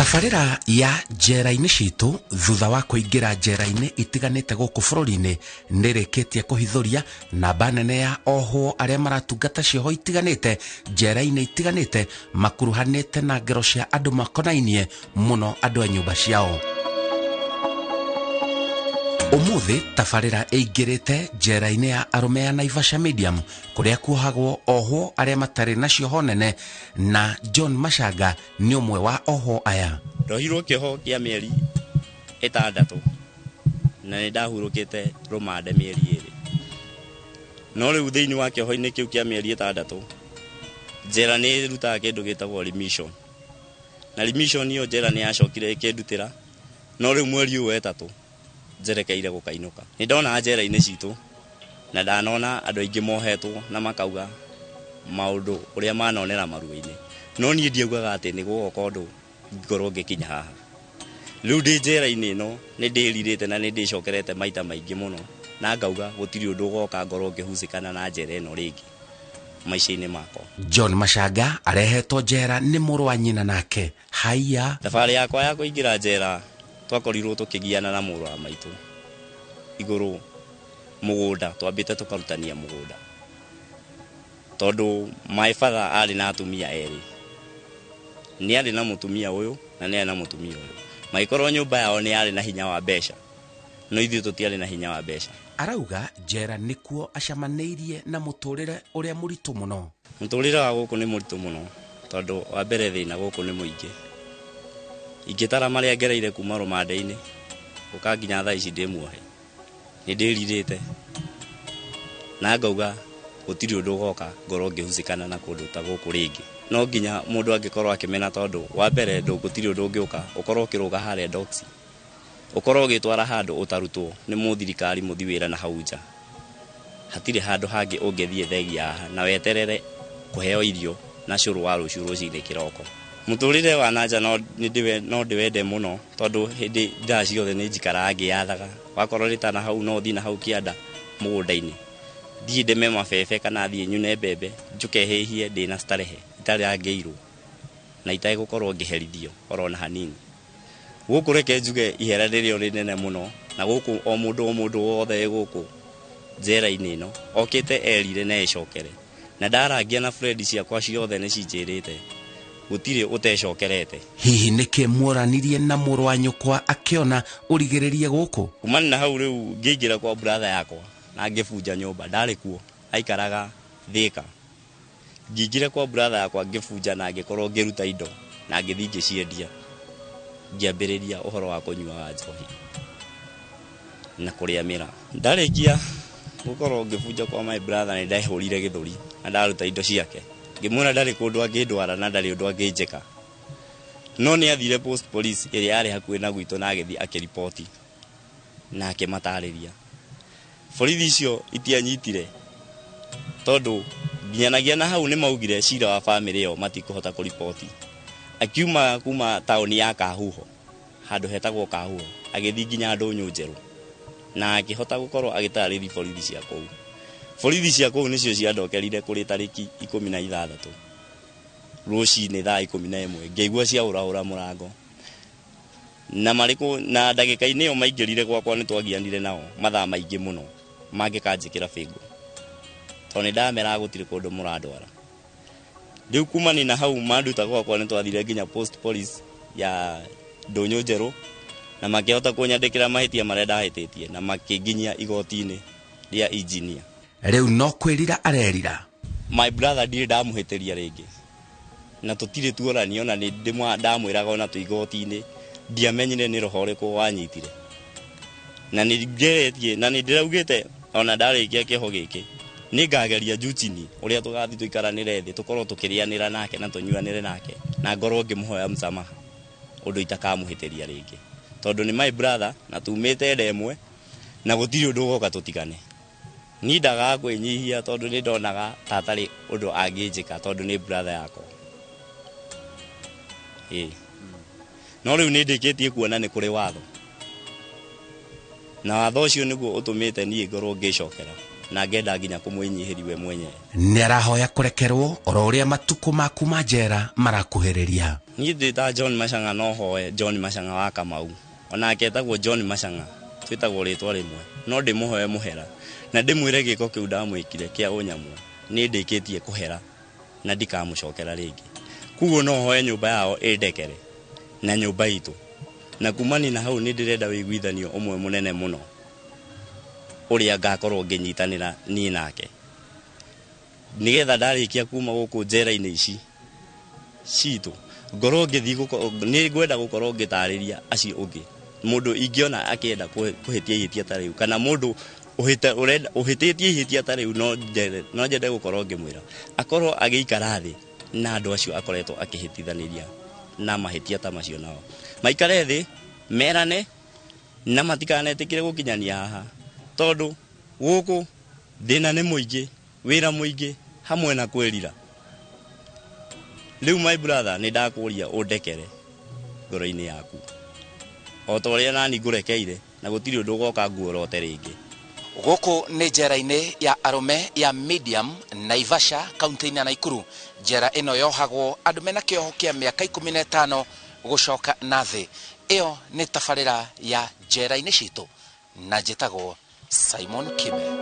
Tabarĩra ya njera-inĩ citũ thutha wa kũingĩra njera-inĩ itiganĩte gũkũ bũrũri-inĩ nĩrĩkĩtie kũhithũria namba nene ya ohwo arĩa maratungata cioho itiganĩte njera-inĩ itiganĩte makuruhanĩte na ngero cia andũ makonainie mũno andũ a nyũmba ciao. Umuthi tabarĩra ĩingĩrĩte njera-inĩ ya arũme ya Naivasha Medium kũrĩa kuohagwo ohwo arĩa matarĩ na cioho nene, na John Machanga nĩ ũmwe wa ohwo aya. Ndohirwo kĩoho kĩa mĩeri 6 na nĩndahurũkĩte rũmande mĩeri 2. No rĩu thĩinĩ wa kĩoho-inĩ kĩu kĩa mĩeri 6 njera nĩ rutaga kĩndũ gĩtagwo remission. Na remission ĩyo njera nĩ yacokire ĩkĩndutĩra, no rĩu mweri ũyũ wetatũ njerekeire gũkainũka. Nĩndona njera-inĩ citũ na ndanona andũ aingĩ mohetwo na makauga maũndũ ũrĩa manonera maruo-inĩ, no niĩ ndiaugaga atĩ nĩ gũgoka ũndũ ngorwo ngĩkinya haha. Rĩu ndĩ njera-inĩ ĩno nĩndĩrirĩte na nĩndĩcokerete maita maingĩ mũno, na ngauga gũtirĩ ũndũ ũgoka ngorwo ngĩhucĩkana na njera ĩno rĩngĩ maica-inĩ makwa. John Machanga arehetwo njera nĩ mũrũ wa nyina nake. Haiya, thabarĩ yakwa ya kũingĩra njera twakorirwo tũkĩgiana na mũrũ wa maitũ igũrũ mũgũnda, twambĩte tũkarutania mũgũnda tondũ my father arĩ na atumia erĩ. Nĩ arĩ na mũtumia ũyũ na nĩ arĩ na mũtumia ũyũ. Magĩkorwo nyũmba yao nĩ arĩ na hinya wa mbeca, no ithuĩ tũtiarĩ na hinya wa mbeca. Arauga njera nĩkuo acamanĩirie na mũtũrĩre ũrĩa mũritũ mũno. Mũtũrĩre wa gũkũ nĩ mũritũ mũno tondũ wa mbere thĩna gũkũ nĩ mũingĩ. Ingĩtara marĩa ngereire kuma rũmande-inĩ gũka nginya thaa ici ndĩ muohe, nĩndĩrirĩte na ngauga gũtirĩ ũndũ ũgoka ngorwo ngĩhucĩkana na kũndũ ta gũkũ rĩngĩ. No nginya mũndũ angĩkorwo akĩmena tondũ wa mbere gũtirĩ ũndũ ũngĩũka ũkorwo ũkĩrũga harĩa docks, ũkorwo ũgĩtwara handũ ũtarutwo nĩ mũthirikari mũthi wĩra na hau nja. Hatirĩ handũ hangĩ ũngĩthiĩ thegia haha na weterere kũheo irio na cũrũ wa rũciũ rũcinĩ kĩroko. Mũtũrĩre wa nanja no ndĩwende mũno tondũ hĩndĩ ndaa ciothe nĩ njikaraga ngĩyathaga. Wakorwo rĩta na hau no thiĩ na hau kĩanda mũgũnda-inĩ, thiĩ ndeme mabebe kana thiĩ nyune mbembe, njuke hĩhie ndĩna starehe itarangĩirwo na itegũkorwo ngĩherithio oro na hanini. Gũkũ reke njuge ihera rĩrĩo rĩnene mũno, na gũkũ o mũndũ wothe gũkũ njera-inĩ ĩno okĩte erire na ecokere, na ndarangia na friend ciakwa ciothe nĩ cinjĩrĩte gũtirĩ ũtecokerete. Hihi nĩkĩ mũranirie na mũrũ wa nyũkwa akĩona ũrigĩrĩrie gũkũ? Kumana na hau rĩu ngĩingĩra kwa brother yakwa na ngĩbunja nyũmba, ndarĩ kuo aikaraga Thĩka. Ngĩingĩra kwa brother yakwa ngĩbunja na ngĩkorwo ngĩruta indo na ngĩthiĩ ngĩciendia, ngĩambĩrĩria ũhoro wa kũnyua njohi na kũrĩa mĩra. Ndarĩkia gũkorwo ngĩbunja kwa my brother nĩ ndahũrire gĩthũri na ndaruta indo ciake, ngĩmwĩra ndarĩ kũndũ angĩndwara na ndarĩ ũndũ angĩnjĩka. No nĩ athire post police ĩrĩa yarĩ hakuhĩ na gwitũ na agĩthiĩ akĩripoti na akĩmatarĩria. Borithi icio itianyitire tondũ nginyanagia na hau nĩ maugire cira wa family ĩyo matikũhota kũripoti. Akiuma kuma taũni ya Kahuho, handũ hetagwo Kahuho, agĩthiĩ nginya Ndũnyũ Njerũ na akĩhota gũkorwo agĩtarĩria borithi cia kũu. Borithi cia kũu nĩcio ciandokerire kũrĩ tarĩki 16 rũcinĩ thaa 11 ngĩigua ciaũraũra mũrango na marĩkũ, na ndagĩka-inĩ ĩyo maingĩrire gwakwa nĩ twagianire nao mathaa maingĩ mũno mangĩkanjĩkĩra bĩngũ tondũ nĩ ndameraga gũtirĩ kũndũ mũrandwara. Rĩu kumania na hau manduta gwakwa nĩ twathire nginya post police ya Ndũnyũ Njerũ na makĩhota kũnyandĩkĩra mahĩtia marĩa ndahĩtĩtie na makĩnginyia igoti-inĩ rĩa engineer. Rĩu no kwĩrira arerira. My brother ndirĩ ndamũhĩtĩria rĩngĩ na tũtirĩ tuoranio, na nĩ ndamwĩraga ona tũ igoti-inĩ ndiamenyire nĩ roho rĩkũ wanyitire, na nĩ ngeretie na nĩ ndĩraugĩte ona ndarĩkia kĩoho gĩkĩ nĩ ngageria Juchini ũrĩa tũgathiĩ tũikaranĩre thĩ tũkorwo tũkĩrĩanĩra nake na tũnyuanĩre nake na ngorwo ngĩmũhoya msamaha ũndũ itakamũhĩtĩria rĩngĩ tondũ nĩ my brother na tumĩte ndemwe na gũtirĩ ũndũ ũgoka tũtigane. Niĩ ndaga kwĩnyihia tondũ nĩ ndonaga tatarĩ ũndũ angĩnjĩka tondũ nĩ brother yakwa. No rĩu nĩ ndĩkĩtie kuona nĩ kũrĩ watho, na watho ũcio nĩguo ũtũmĩte niĩ ngorwo ngĩcokera na ngenda nginya kumwinyihiri we mwenyewe. Nĩ arahoya kũrekerwo oro ũrĩa matukũ maku ma njera marakuhĩrĩria. Niĩ ndĩta John Machang'a no hoe John Machang'a wa Kamau. Onake etagwo John Machang'a, twĩtagwo rĩtwa rĩmwe. No ndĩmũhoe mũhera na ndĩmwĩre gĩko kĩu ndamwĩkire kĩa ũnyamũ nĩ ndĩkĩtie kũhera na ndikamũcokera rĩngĩ. Kuguo no hoe nyũmba yao ĩndekere na nyũmba itũ. Na kumani na hau nĩ ndĩrenda wĩiguithanio ũmwe mũnene mũno ũrĩa ngakorwo ngĩnyitanĩra niĩ nake. Nĩgetha ndarĩkia kuma gũkũ njera-inĩ ici citũ ngorwo ngĩthiĩ nĩ ngwenda gũkorwo ngĩtarĩria acio ũngĩ. Mũndũ ingĩona akĩenda kũhĩtia ihĩtia ta rĩu kana mũndũ ũhĩtĩtie ihĩtia ta rĩu no nyende gũkorwo ngĩmwĩra akorwo agĩikara thĩ na andũ acio akoretwo akĩhĩtithanĩria na mahĩtia ta macio nao. Maikare thĩ merane na matikanetĩkĩre gũkinyania haha tondũ gũkũ thĩna nĩ mũingĩ, wĩra mũingĩ hamwe na kwĩrira. Rĩu my brother nĩ ndakũria ũndekere ngoro-inĩ yaku o ta ũrĩa nani ngũrekeire na gũtirĩ ũndũ ũgoka nguorote rĩngĩ. Gũkũ nĩ njera-inĩ ya arũme ya Medium Naivasha kaunti-inĩ ya Nakuru. Njera ĩno yohagwo andũ mena kĩoho kĩa mĩaka 15 gũcoka na thĩ. Ĩyo nĩ tabarĩra ya njera-inĩ citũ na njĩtagwo Simon Kibe.